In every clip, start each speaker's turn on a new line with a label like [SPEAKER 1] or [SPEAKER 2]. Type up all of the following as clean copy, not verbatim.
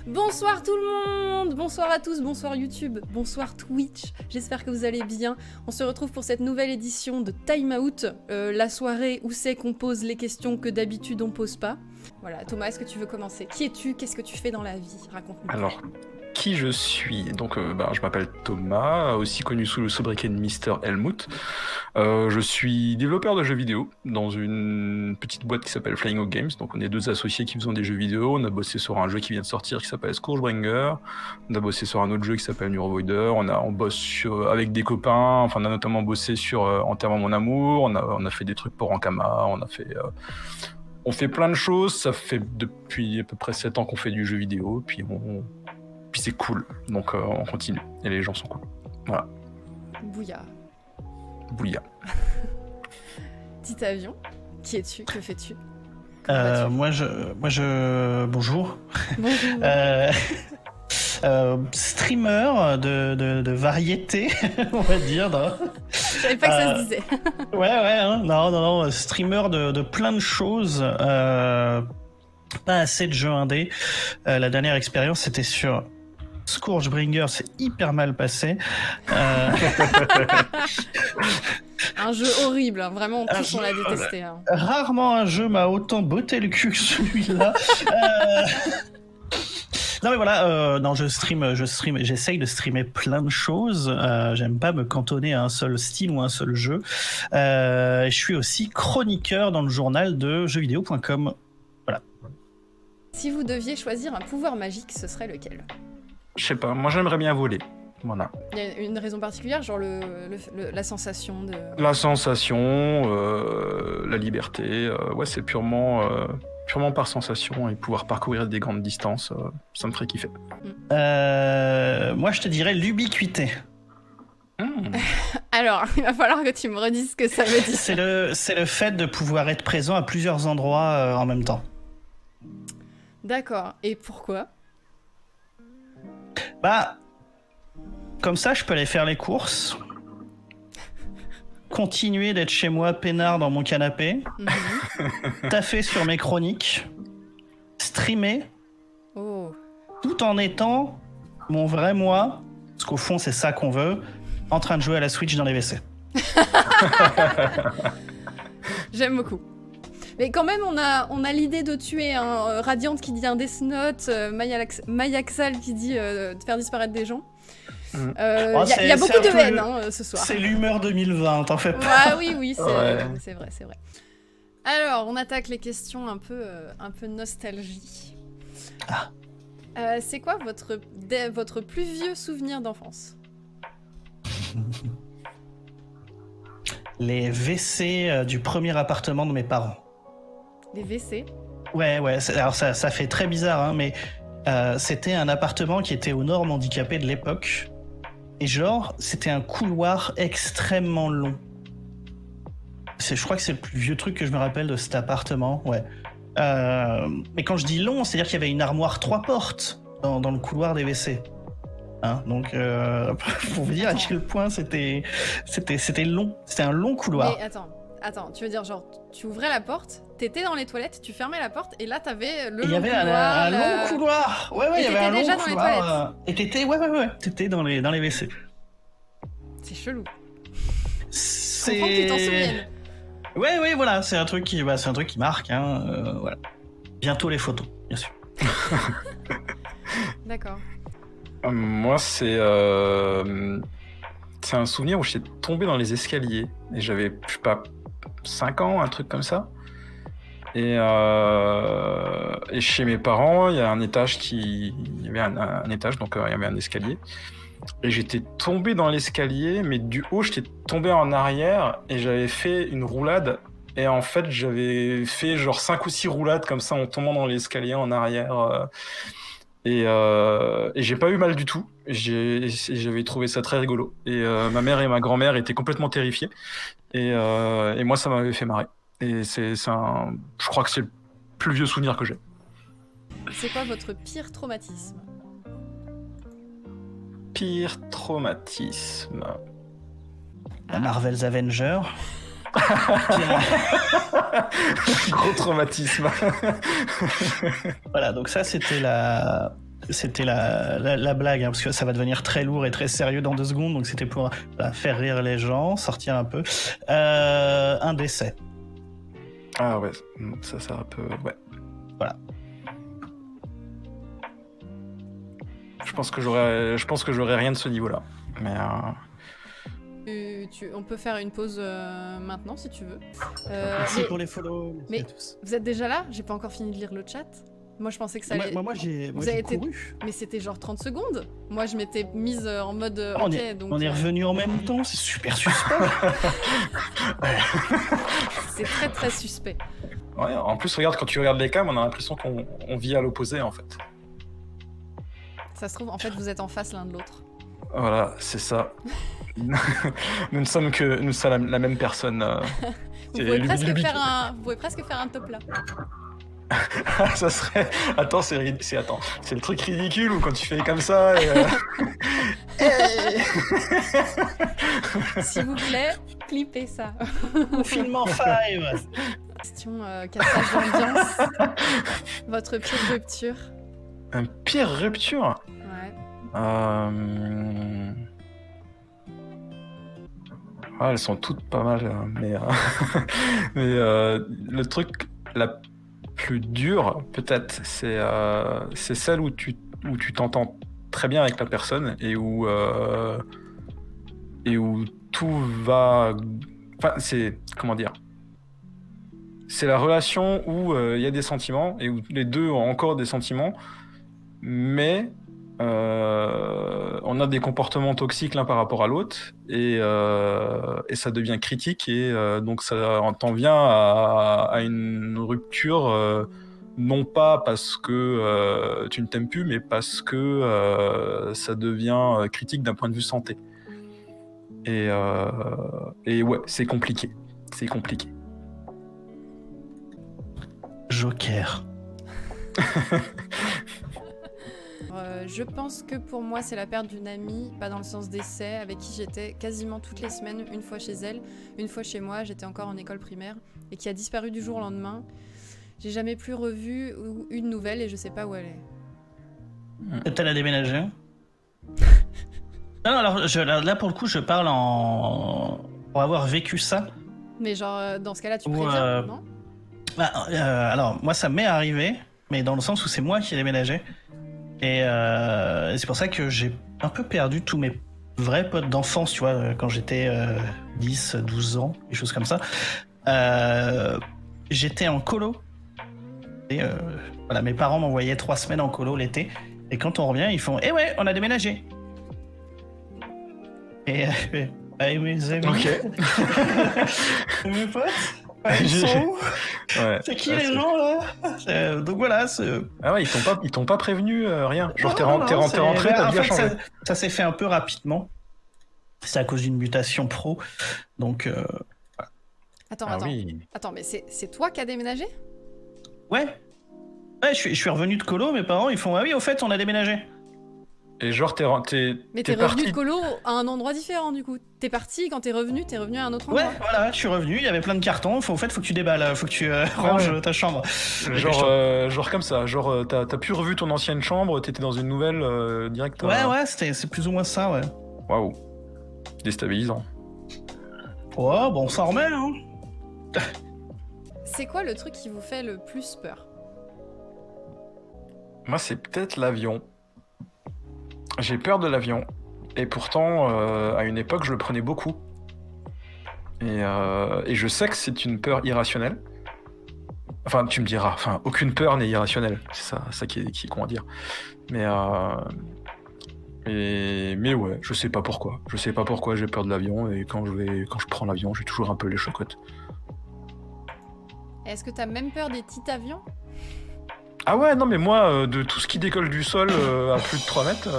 [SPEAKER 1] Bonsoir tout le monde, bonsoir à tous, bonsoir YouTube, bonsoir Twitch, j'espère que vous allez bien. On se retrouve pour cette nouvelle édition de Time Out, la soirée où c'est qu'on pose les questions que d'habitude on pose pas. Voilà, Thomas, est-ce que tu veux commencer? Qui es-tu? Qu'est-ce que tu fais dans la vie? Raconte-nous.
[SPEAKER 2] Alors, qui je suis? Donc, je m'appelle Thomas, aussi connu sous le sobriquet de Mister Helmut. Je suis développeur de jeux vidéo dans une petite boîte qui s'appelle Flying Hawk Games. Donc, on est deux associés qui faisons des jeux vidéo. On a bossé sur un jeu qui vient de sortir qui s'appelle Scourgebringer. On a bossé sur un autre jeu qui s'appelle Neurovoider. On bosse avec des copains. Enfin, on a notamment bossé sur Enterrement mon amour. On a fait des trucs pour Ankama. On fait plein de choses. Ça fait depuis à peu près 7 ans qu'on fait du jeu vidéo. Puis c'est cool, donc on continue, et les gens sont cool. Voilà.
[SPEAKER 1] Bouillard. Petit avion, qui es-tu? Que fais-tu?
[SPEAKER 3] Moi je... Bonjour.
[SPEAKER 1] Bonjour.
[SPEAKER 3] Streamer de variété, on va dire. Non.
[SPEAKER 1] Je savais pas que ça se disait.
[SPEAKER 3] Ouais, hein, non, streamer de plein de choses. Pas assez de jeux indés. La dernière expérience, c'était sur Scourgebringer, c'est hyper mal passé.
[SPEAKER 1] Un jeu horrible, hein. Vraiment, tous on l'a détesté. Hein.
[SPEAKER 3] Rarement un jeu m'a autant botté le cul que celui-là. Non mais voilà, non, je stream, j'essaye de streamer plein de choses. J'aime pas me cantonner à un seul style ou un seul jeu. Je suis aussi chroniqueur dans le journal de jeuxvideo.com. Voilà.
[SPEAKER 1] Si vous deviez choisir un pouvoir magique, ce serait lequel?
[SPEAKER 2] Je sais pas, moi j'aimerais bien voler. Voilà.
[SPEAKER 1] Il y a une raison particulière, genre la sensation de...
[SPEAKER 2] La sensation, la liberté, ouais, c'est purement par sensation, et pouvoir parcourir des grandes distances, ça me ferait kiffer.
[SPEAKER 3] Moi je te dirais l'ubiquité.
[SPEAKER 1] Alors, il va falloir que tu me redises ce que ça veut dire.
[SPEAKER 3] C'est le fait de pouvoir être présent à plusieurs endroits en même temps.
[SPEAKER 1] D'accord, et pourquoi?
[SPEAKER 3] Bah, comme ça, je peux aller faire les courses, continuer d'être chez moi peinard dans mon canapé, taffer sur mes chroniques, streamer, tout en étant mon vrai moi, parce qu'au fond, c'est ça qu'on veut, en train de jouer à la Switch dans les WC.
[SPEAKER 1] J'aime beaucoup. Mais quand même, on a l'idée de tuer un Radiant qui dit un Death Note, Mayaxal qui dit de faire disparaître des gens. Il y a beaucoup de haine ce soir.
[SPEAKER 3] C'est l'humeur 2020, t'en fais pas.
[SPEAKER 1] Ah, oui, c'est vrai. Alors, on attaque les questions un peu nostalgie. C'est quoi votre plus vieux souvenir d'enfance?
[SPEAKER 3] Les WC du premier appartement de mes parents.
[SPEAKER 1] Les WC? Ouais,
[SPEAKER 3] alors ça fait très bizarre, hein, mais c'était un appartement qui était aux normes handicapées de l'époque. Et genre, c'était un couloir extrêmement long. Je crois que c'est le plus vieux truc que je me rappelle de cet appartement, ouais. Mais quand je dis long, c'est-à-dire qu'il y avait une armoire 3 portes dans le couloir des WC. Hein, donc, pour vous dire à quel point c'était long. C'était un long couloir.
[SPEAKER 1] Mais attends, tu veux dire genre, tu ouvrais la porte, t'étais dans les toilettes, tu fermais la porte, et là t'avais le long couloir.
[SPEAKER 3] Il y avait un long couloir. Ouais, il y avait un long couloir.
[SPEAKER 1] Déjà dans les toilettes.
[SPEAKER 3] Et t'étais dans les WC.
[SPEAKER 1] C'est chelou.
[SPEAKER 3] C'est...
[SPEAKER 1] Je comprends que tu t'en souviennes.
[SPEAKER 3] Ouais, voilà, c'est un truc qui marque, hein. Voilà. Bientôt les photos, bien sûr.
[SPEAKER 1] D'accord.
[SPEAKER 2] Moi, c'est un souvenir où j'étais tombé dans les escaliers et j'avais, je sais pas, 5 ans, un truc comme ça. Et chez mes parents, il y a un étage il y avait un étage, donc il y avait un escalier. Et j'étais tombé dans l'escalier, mais du haut, j'étais tombé en arrière et j'avais fait une roulade. Et en fait, j'avais fait genre 5 ou 6 roulades comme ça en tombant dans l'escalier en arrière. Et j'ai pas eu mal du tout. J'avais trouvé ça très rigolo. Et ma mère et ma grand-mère étaient complètement terrifiées. Et moi, ça m'avait fait marrer. Et je crois que c'est le plus vieux souvenir que j'ai.
[SPEAKER 1] C'est quoi votre pire traumatisme?
[SPEAKER 2] Pire traumatisme.
[SPEAKER 3] La Marvel's Avengers.
[SPEAKER 2] Gros traumatisme.
[SPEAKER 3] Voilà, donc ça c'était c'était la blague, hein, parce que ça va devenir très lourd et très sérieux dans 2 secondes, donc c'était pour faire rire les gens, sortir un peu. Un décès.
[SPEAKER 2] Ah ouais, ça un peu... Ouais.
[SPEAKER 3] Voilà.
[SPEAKER 2] Je pense que j'aurais rien de ce niveau-là. Mais
[SPEAKER 1] On peut faire une pause maintenant si tu veux.
[SPEAKER 3] Merci pour les follow.
[SPEAKER 1] Mais vous êtes déjà là? J'ai pas encore fini de lire le chat. Moi je pensais que ça allait...
[SPEAKER 3] Moi j'ai couru.
[SPEAKER 1] Mais c'était genre 30 secondes. Moi je m'étais mise en mode...
[SPEAKER 3] on
[SPEAKER 1] donc,
[SPEAKER 3] est revenu en même temps, c'est super suspect.
[SPEAKER 1] C'est très très suspect.
[SPEAKER 2] ouais, en plus, regarde, quand tu regardes les cams, on a l'impression qu'on vit à l'opposé, en fait.
[SPEAKER 1] Ça se trouve, en fait, vous êtes en face l'un de l'autre.
[SPEAKER 2] Voilà, c'est ça. Nous ne sommes la même personne.
[SPEAKER 1] Vous pouvez presque faire un top là.
[SPEAKER 2] Ça serait... Attends, c'est le truc ridicule où quand tu fais comme ça...
[SPEAKER 1] S'il vous plaît, clippez ça.
[SPEAKER 3] Film en 5.
[SPEAKER 1] Question cassage d'ambiance. Votre pire rupture.
[SPEAKER 2] Un pire rupture?
[SPEAKER 1] Ouais.
[SPEAKER 2] Elles sont toutes pas mal, mais le truc la plus dure, peut-être, c'est celle où tu t'entends très bien avec la personne et où tout va... Enfin, c'est... Comment dire? C'est la relation où il y a des sentiments et où les deux ont encore des sentiments, mais on a des comportements toxiques l'un par rapport à l'autre et ça devient critique et donc ça t'en vient à une rupture, non pas parce que tu ne t'aimes plus, mais parce que ça devient critique d'un point de vue santé. Et ouais, c'est compliqué. C'est compliqué.
[SPEAKER 3] Joker.
[SPEAKER 1] Je pense que pour moi c'est la perte d'une amie, pas dans le sens d'essai, avec qui j'étais quasiment toutes les semaines, une fois chez elle, une fois chez moi, j'étais encore en école primaire, et qui a disparu du jour au lendemain. J'ai jamais plus revu une nouvelle et je sais pas où elle est.
[SPEAKER 3] Elle a déménagé? Non, alors là pour le coup je parle pour avoir vécu ça.
[SPEAKER 1] Mais genre dans ce cas-là tu préviens, non?
[SPEAKER 3] Alors moi ça m'est arrivé, mais dans le sens où c'est moi qui ai déménagé. Et c'est pour ça que j'ai un peu perdu tous mes vrais potes d'enfance, tu vois, quand j'étais 10, 12 ans, des choses comme ça. J'étais en colo. Et voilà, mes parents m'envoyaient 3 semaines en colo l'été. Et quand on revient, ils font « Eh ouais, on a déménagé !» Et mes amis...
[SPEAKER 2] Ok.
[SPEAKER 3] Mes potes, ils sont où?
[SPEAKER 2] Ouais,
[SPEAKER 3] c'est qui les gens là? Donc voilà.
[SPEAKER 2] Ah ouais, ils t'ont pas prévenu rien. Genre t'es rentré, t'as bien changé.
[SPEAKER 3] Ça s'est fait un peu rapidement. C'est à cause d'une mutation pro. Donc.
[SPEAKER 1] Attends.
[SPEAKER 2] Oui.
[SPEAKER 1] Attends, mais c'est toi qui as déménagé?
[SPEAKER 3] Ouais. Ouais, je suis revenu de colo. Mes parents ils font ah oui au fait on a déménagé.
[SPEAKER 2] Et genre
[SPEAKER 1] Mais t'es revenu de colo à un endroit différent du coup. T'es parti, quand t'es revenu à un autre endroit.
[SPEAKER 3] Ouais, voilà, je suis revenu, il y avait plein de cartons, au fait faut que tu déballes, faut que tu ranges ta chambre.
[SPEAKER 2] Genre comme ça, genre t'as plus revu ton ancienne chambre, t'étais dans une nouvelle direct.
[SPEAKER 3] Ouais, c'est plus ou moins ça, ouais.
[SPEAKER 2] Waouh. Déstabilisant.
[SPEAKER 3] Ouais, bon, on s'en remet, hein.
[SPEAKER 1] C'est quoi le truc qui vous fait le plus peur?
[SPEAKER 2] Moi, c'est peut-être l'avion. J'ai peur de l'avion. Et pourtant, à une époque, je le prenais beaucoup. Et je sais que c'est une peur irrationnelle. Enfin, tu me diras, aucune peur n'est irrationnelle. C'est ça qui est con à dire. Mais ouais, je sais pas pourquoi. Je sais pas pourquoi j'ai peur de l'avion. Et quand je prends l'avion, j'ai toujours un peu les chocottes.
[SPEAKER 1] Est-ce que t'as même peur des petits avions?
[SPEAKER 2] Ah ouais, non mais moi, de tout ce qui décolle du sol à plus de 3 mètres...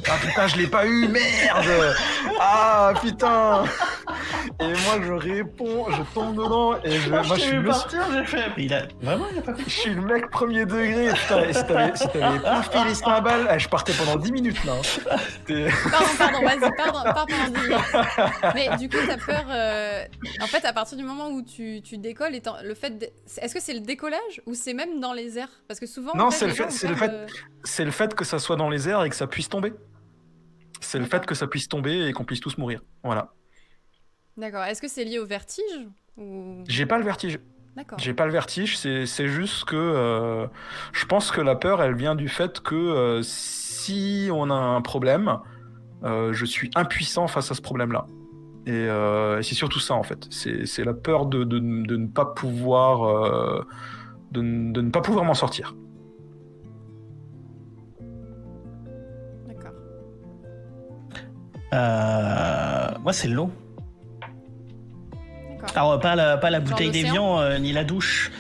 [SPEAKER 2] Ah putain, je l'ai pas eu, merde. Ah putain. Et moi, je réponds, je tombe dedans, et moi, je suis
[SPEAKER 3] j'ai fait. Mais il a pas
[SPEAKER 2] je suis le mec premier degré. Putain, si t'avais pas fait les cymbales, je partais pendant 10 minutes là.
[SPEAKER 1] Pardon, vas-y, pars pendant 10 minutes. Mais du coup, t'as peur. En fait, à partir du moment où tu décolles, le fait est-ce que c'est le décollage ou c'est même dans les airs? Parce que souvent.
[SPEAKER 2] Non,
[SPEAKER 1] en fait,
[SPEAKER 2] c'est le fait que ça soit dans les airs et que ça puisse tomber. C'est le fait que ça puisse tomber et qu'on puisse tous mourir. Voilà.
[SPEAKER 1] D'accord. Est-ce que c'est lié au vertige ou...
[SPEAKER 2] J'ai pas le vertige.
[SPEAKER 1] D'accord.
[SPEAKER 2] J'ai pas le vertige, c'est juste que je pense que la peur, elle vient du fait que si on a un problème, je suis impuissant face à ce problème-là. Et c'est surtout ça, en fait. C'est la peur de ne pas pouvoir, de ne pas pouvoir m'en sortir.
[SPEAKER 1] D'accord.
[SPEAKER 3] Moi, c'est l'eau.
[SPEAKER 1] D'accord.
[SPEAKER 3] Alors, pas la bouteille
[SPEAKER 1] l'océan
[SPEAKER 3] d'évian, ni la douche.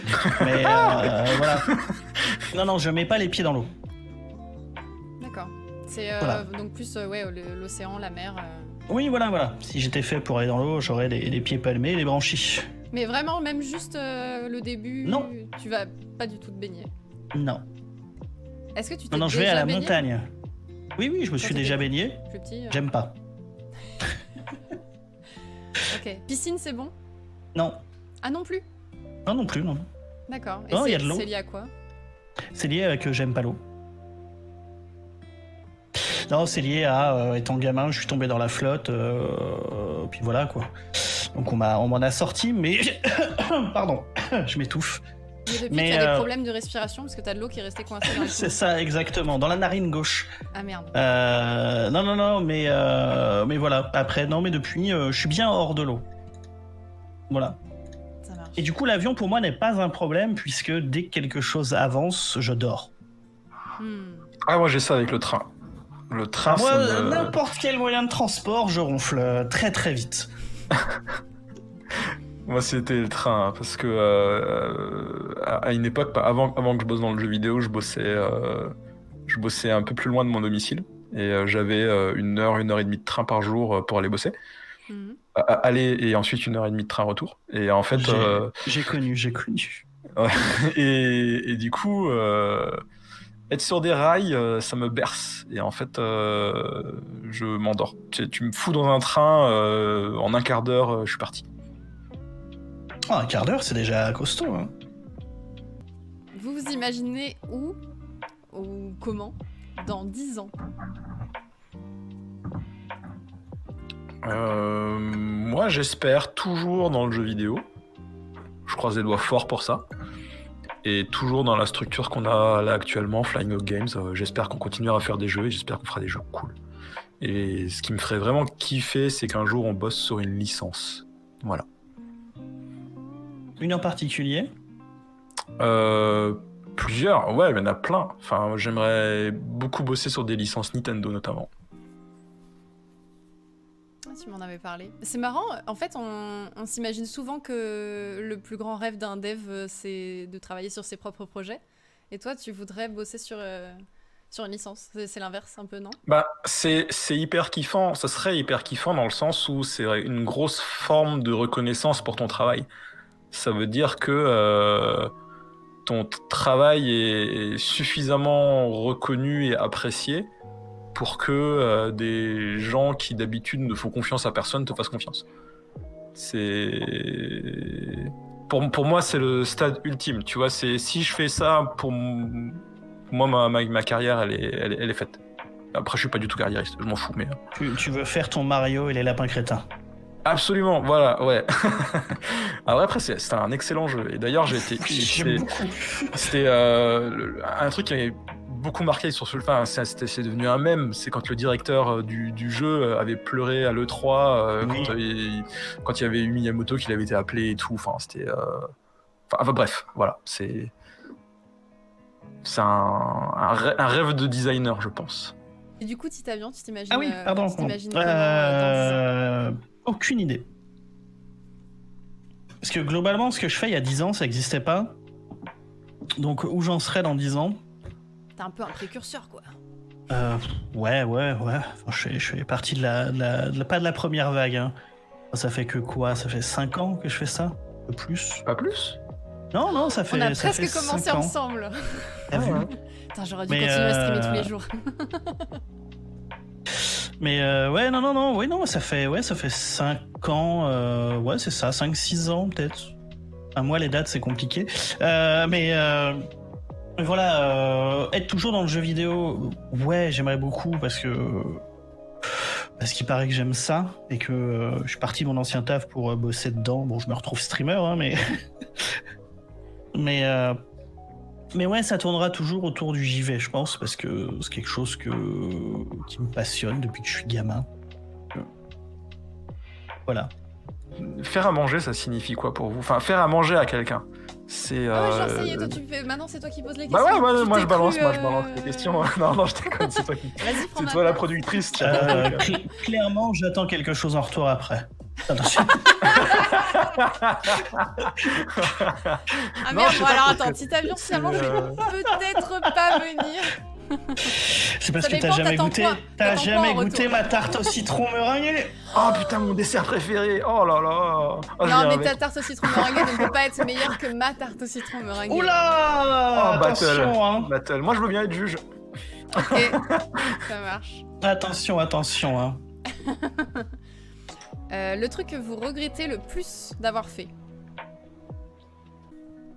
[SPEAKER 3] Mais voilà. Non, je mets pas les pieds dans l'eau.
[SPEAKER 1] D'accord. C'est
[SPEAKER 3] Voilà.
[SPEAKER 1] donc plus l'océan, la mer.
[SPEAKER 3] Oui, voilà. Si j'étais fait pour aller dans l'eau, j'aurais les pieds palmés, les branchies.
[SPEAKER 1] Mais vraiment, même juste le début,
[SPEAKER 3] Non.
[SPEAKER 1] Tu vas pas du tout te baigner.
[SPEAKER 3] Non.
[SPEAKER 1] Est-ce que tu t'es
[SPEAKER 3] Non, je vais
[SPEAKER 1] déjà
[SPEAKER 3] à la
[SPEAKER 1] baigné
[SPEAKER 3] montagne. Oui, je me suis
[SPEAKER 1] t'étais
[SPEAKER 3] déjà baigné.
[SPEAKER 1] plus petit
[SPEAKER 3] J'aime pas.
[SPEAKER 1] Ok. Piscine, c'est bon?
[SPEAKER 3] Non.
[SPEAKER 1] Ah non plus?
[SPEAKER 3] Non plus, non.
[SPEAKER 1] D'accord. Et
[SPEAKER 3] Non, il y a de l'eau.
[SPEAKER 1] c'est lié à quoi?
[SPEAKER 3] C'est lié à que j'aime pas l'eau. Non, c'est lié à étant gamin, je suis tombé dans la flotte, puis voilà quoi. Donc on m'en a sorti, mais pardon, je m'étouffe.
[SPEAKER 1] Mais depuis,
[SPEAKER 3] Mais,
[SPEAKER 1] tu as des problèmes de respiration parce que t'as de l'eau qui est restée coincée dans le
[SPEAKER 3] C'est ça exactement, dans la narine gauche.
[SPEAKER 1] Ah merde.
[SPEAKER 3] Non, mais voilà. Après, non, mais depuis, je suis bien hors de l'eau. Voilà.
[SPEAKER 1] Ça marche.
[SPEAKER 3] Et du coup, l'avion pour moi n'est pas un problème puisque dès que quelque chose avance, je dors.
[SPEAKER 2] Ah, moi, j'ai ça avec le train. Le train,
[SPEAKER 3] Moi,
[SPEAKER 2] ça me...
[SPEAKER 3] n'importe quel moyen de transport, je ronfle très très vite.
[SPEAKER 2] Moi, c'était le train, hein, parce que à une époque, avant que je bosse dans le jeu vidéo, je bossais un peu plus loin de mon domicile. Et j'avais 1 heure et demie de train par jour pour aller bosser. Aller et ensuite 1 heure et demie de train retour. Et en fait...
[SPEAKER 3] J'ai connu.
[SPEAKER 2] Ouais. Et du coup... être sur des rails, ça me berce. Et en fait, je m'endors. Tu me fous dans un train, en un quart d'heure, je suis parti.
[SPEAKER 3] Oh, un quart d'heure, c'est déjà costaud. Hein.
[SPEAKER 1] Vous vous imaginez où ou comment dans 10 ans?
[SPEAKER 2] Moi, j'espère toujours dans le jeu vidéo. Je croise les doigts fort pour ça. Et toujours dans la structure qu'on a là actuellement, Flying Hog Games, j'espère qu'on continuera à faire des jeux et j'espère qu'on fera des jeux cool. Et ce qui me ferait vraiment kiffer, c'est qu'un jour on bosse sur une licence. Voilà.
[SPEAKER 3] Une en particulier?
[SPEAKER 2] Plusieurs, ouais, il y en a plein. Enfin, j'aimerais beaucoup bosser sur des licences Nintendo notamment.
[SPEAKER 1] Tu m'en avais parlé. C'est marrant, en fait, on s'imagine souvent que le plus grand rêve d'un dev, c'est de travailler sur ses propres projets. Et toi, tu voudrais bosser sur une licence. C'est l'inverse un peu, non?
[SPEAKER 2] Bah, c'est hyper kiffant. Ça serait hyper kiffant dans le sens où c'est une grosse forme de reconnaissance pour ton travail. Ça veut dire que ton travail est suffisamment reconnu et apprécié pour que des gens qui d'habitude ne font confiance à personne te fassent confiance. Pour moi, c'est le stade ultime. Tu vois, si je fais ça, pour moi, ma carrière, elle est faite. Après, je suis pas du tout carriériste, je m'en fous. Mais
[SPEAKER 3] Tu veux faire ton Mario et les lapins crétins?
[SPEAKER 2] Absolument, voilà, ouais. Alors après, c'était un excellent jeu. Et d'ailleurs, c'était un truc qui avait beaucoup marqué sur ce jeu. Enfin, c'est devenu un mème. C'est quand le directeur du jeu avait pleuré à l'E3
[SPEAKER 3] Oui.
[SPEAKER 2] quand il y avait eu Miyamoto qu'il avait été appelé et tout. Enfin, c'était... Enfin, bref, voilà. C'est un rêve de designer, je pense.
[SPEAKER 1] Et du coup, petit avion, tu t'imagines...
[SPEAKER 3] Ah oui, pardon.
[SPEAKER 1] Tu t'imagines comment dans 10 ans?
[SPEAKER 3] Aucune idée. Parce que globalement, ce que je fais il y a 10 ans, ça n'existait pas. Donc où j'en serais dans 10 ans?
[SPEAKER 1] T'es un peu un précurseur, quoi.
[SPEAKER 3] Ouais. Enfin, je fais partie de la pas de la première vague. Hein. Ça fait que quoi? Ça fait 5 ans que je fais ça? Un peu plus?
[SPEAKER 2] Pas plus?
[SPEAKER 3] Non, ça fait.
[SPEAKER 1] On a
[SPEAKER 3] ça fait
[SPEAKER 1] presque commencé
[SPEAKER 3] 5 ans.
[SPEAKER 1] ensemble.
[SPEAKER 3] T'as vu?
[SPEAKER 1] Putain, j'aurais dû
[SPEAKER 3] Mais,
[SPEAKER 1] continuer à streamer tous les jours.
[SPEAKER 3] Mais ouais, non, oui, non, ça fait 5 ans, ouais, c'est ça, 5-6 ans peut-être. Enfin, moi, les dates, c'est compliqué. Mais voilà, être toujours dans le jeu vidéo, ouais, j'aimerais beaucoup parce qu'il paraît que j'aime ça et que je suis parti de mon ancien taf pour bosser dedans. Bon, je me retrouve streamer, hein, mais... mais ouais, ça tournera toujours autour du JV, je pense, parce que c'est quelque chose qui me passionne depuis que je suis gamin. Voilà.
[SPEAKER 2] Faire à manger, ça signifie quoi pour vous? Enfin, faire à manger à quelqu'un. C'est.
[SPEAKER 1] Ah ouais, genre ça y est, toi tu fais. Maintenant c'est toi qui poses les questions.
[SPEAKER 2] Bah ouais,
[SPEAKER 1] Tu
[SPEAKER 2] moi
[SPEAKER 1] t'es
[SPEAKER 2] je balance,
[SPEAKER 1] cru,
[SPEAKER 2] moi je balance les questions. Non, je déconne, c'est toi qui.
[SPEAKER 1] Vas-y, prends
[SPEAKER 2] C'est
[SPEAKER 1] ma
[SPEAKER 2] toi la
[SPEAKER 1] place.
[SPEAKER 2] productrice.
[SPEAKER 3] Clairement, j'attends quelque chose en retour après. Attention.
[SPEAKER 1] Ah
[SPEAKER 2] Non,
[SPEAKER 1] merde,
[SPEAKER 2] je sais
[SPEAKER 1] bon
[SPEAKER 2] pas,
[SPEAKER 1] alors
[SPEAKER 2] parce
[SPEAKER 1] attends,
[SPEAKER 2] que
[SPEAKER 1] petit avion,
[SPEAKER 2] c'est,
[SPEAKER 1] finalement je vais peut-être pas venir.
[SPEAKER 3] C'est parce
[SPEAKER 1] Ça
[SPEAKER 3] que t'as
[SPEAKER 1] dépend,
[SPEAKER 3] jamais
[SPEAKER 1] t'attends
[SPEAKER 3] goûté.
[SPEAKER 1] quoi?
[SPEAKER 3] T'as
[SPEAKER 1] T'attends quoi
[SPEAKER 3] jamais
[SPEAKER 1] en
[SPEAKER 3] goûté
[SPEAKER 1] retour?
[SPEAKER 3] ma tarte au citron meringuée.
[SPEAKER 2] Oh putain, mon dessert préféré. Oh là là. Oh, je
[SPEAKER 1] Non
[SPEAKER 2] viens
[SPEAKER 1] mais
[SPEAKER 2] avec.
[SPEAKER 1] ta tarte au citron meringuée ne peut pas être meilleure que ma tarte au citron meringuée.
[SPEAKER 3] Oula,
[SPEAKER 2] Oh,
[SPEAKER 3] attention, hein.
[SPEAKER 2] Battle. Moi je veux bien être juge.
[SPEAKER 1] Ok, ça marche.
[SPEAKER 3] Attention, hein.
[SPEAKER 1] Le truc que vous regrettez le plus d'avoir fait.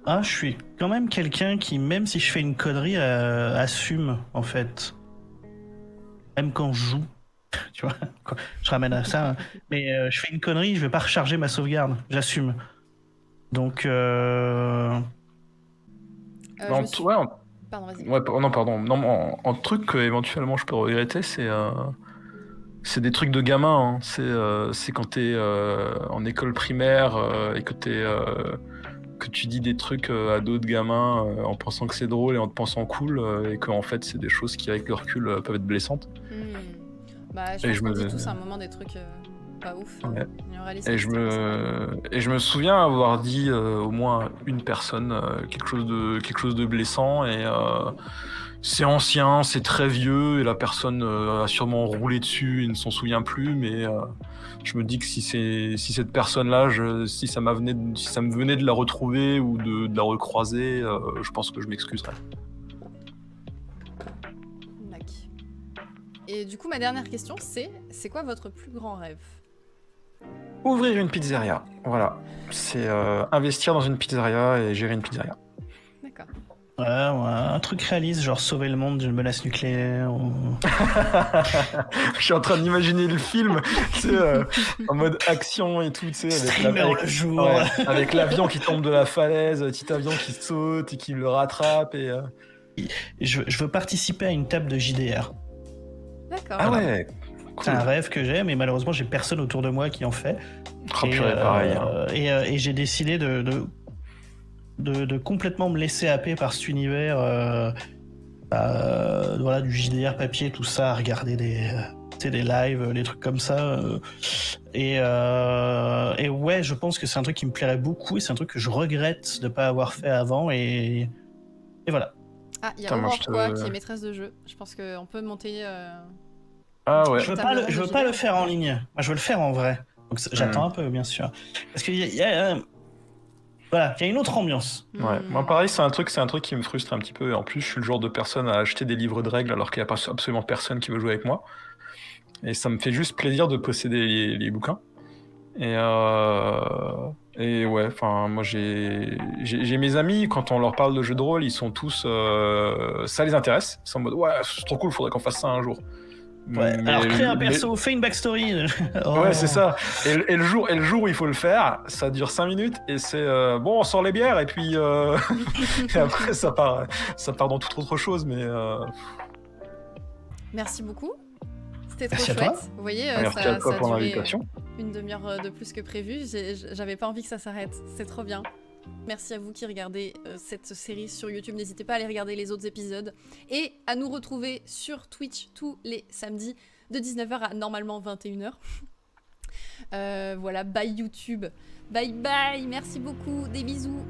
[SPEAKER 3] Ah, je suis quand même quelqu'un qui, même si je fais une connerie, assume, en fait. Même quand je joue. Tu vois, je ramène à ça. Hein. Mais je fais une connerie, je vais pas recharger ma sauvegarde. J'assume. Donc,
[SPEAKER 1] Je me suis-
[SPEAKER 2] Ouais,
[SPEAKER 1] Pardon, vas-y.
[SPEAKER 2] ouais, non, pardon. Non, en truc que éventuellement je peux regretter, c'est des trucs de gamin. Hein. C'est quand t'es en école primaire et que tu dis des trucs à d'autres gamins en pensant que c'est drôle et en te pensant cool et qu'en fait c'est des choses qui avec le recul peuvent être blessantes.
[SPEAKER 1] Bah, je
[SPEAKER 2] Et
[SPEAKER 1] pense
[SPEAKER 2] je
[SPEAKER 1] qu'on
[SPEAKER 2] me-
[SPEAKER 1] dit tous à un moment des trucs pas ouf.
[SPEAKER 2] Ouais.
[SPEAKER 1] Mais en réalité,
[SPEAKER 2] Et
[SPEAKER 1] c'est pas
[SPEAKER 2] je me souviens avoir dit au moins une personne quelque chose de blessant et c'est ancien, c'est très vieux et la personne a sûrement roulé dessus et ne s'en souvient plus, mais je me dis que si cette personne-là, si ça me venait de la retrouver ou de la recroiser, je pense que je m'excuserais.
[SPEAKER 1] Dac. Et du coup, ma dernière question, c'est quoi votre plus grand rêve?
[SPEAKER 2] Ouvrir une pizzeria, voilà. C'est investir dans une pizzeria et gérer une pizzeria.
[SPEAKER 1] D'accord.
[SPEAKER 3] ouais, un truc réaliste, genre sauver le monde d'une menace nucléaire.
[SPEAKER 2] Je suis en train d'imaginer le film, tu sais, en mode action et tout, tu sais,
[SPEAKER 3] Streamer le jour.
[SPEAKER 2] ouais, avec l'avion qui tombe de la falaise, petit avion qui saute et qui le rattrape et.
[SPEAKER 3] Et je veux participer à une table de JDR.
[SPEAKER 1] D'accord.
[SPEAKER 2] Ah ouais.
[SPEAKER 3] C'est
[SPEAKER 2] Cool.
[SPEAKER 3] un rêve que j'ai, mais malheureusement, j'ai personne autour de moi qui en fait.
[SPEAKER 2] Oh, purée, pareil. Hein.
[SPEAKER 3] Et j'ai décidé de complètement me laisser happer par cet univers voilà, du JDR papier, tout ça, à regarder des lives, des trucs comme ça. Et ouais, je pense que c'est un truc qui me plairait beaucoup et c'est un truc que je regrette de ne pas avoir fait avant. Et voilà.
[SPEAKER 1] Ah, il y a
[SPEAKER 2] Putain, moi,
[SPEAKER 1] Aurore
[SPEAKER 2] je te-
[SPEAKER 1] quoi, qui est maîtresse de jeu. Je pense qu'on peut monter...
[SPEAKER 2] Ah ouais.
[SPEAKER 3] Je veux
[SPEAKER 1] Table
[SPEAKER 3] pas
[SPEAKER 1] ronde
[SPEAKER 3] le faire en ligne. Moi, je veux le faire en vrai. Donc j'attends un peu, bien sûr. Parce qu'il y a voilà, il y a une autre ambiance.
[SPEAKER 2] Ouais. Moi, pareil, c'est un truc qui me frustre un petit peu. Et en plus, je suis le genre de personne à acheter des livres de règles alors qu'il n'y a absolument personne qui veut jouer avec moi. Et ça me fait juste plaisir de posséder les bouquins. Et ouais, enfin, moi j'ai mes amis, quand on leur parle de jeux de rôle, ils sont tous. Ça les intéresse. Ils sont en mode, ouais, c'est trop cool, faudrait qu'on fasse ça un jour.
[SPEAKER 3] Ouais.
[SPEAKER 2] Mais-
[SPEAKER 3] Alors crée un perso, fais une backstory. Oh.
[SPEAKER 2] Ouais, c'est ça. Et le jour où il faut le faire, ça dure 5 minutes et c'est bon, on sort les bières et puis et après ça part dans toute autre chose. Mais
[SPEAKER 1] Merci beaucoup. C'était trop
[SPEAKER 3] Merci à toi.
[SPEAKER 1] chouette. Vous voyez,
[SPEAKER 2] merci
[SPEAKER 1] ça
[SPEAKER 2] à toi
[SPEAKER 1] a
[SPEAKER 2] pour
[SPEAKER 1] duré
[SPEAKER 2] l'invitation.
[SPEAKER 1] une demi-heure de plus que prévu. J'avais pas envie que ça s'arrête. C'est trop bien. Merci à vous qui regardez cette série sur YouTube. N'hésitez pas à aller regarder les autres épisodes. Et à nous retrouver sur Twitch tous les samedis de 19h à normalement 21h. Voilà, bye YouTube. Bye bye. Merci beaucoup. Des bisous.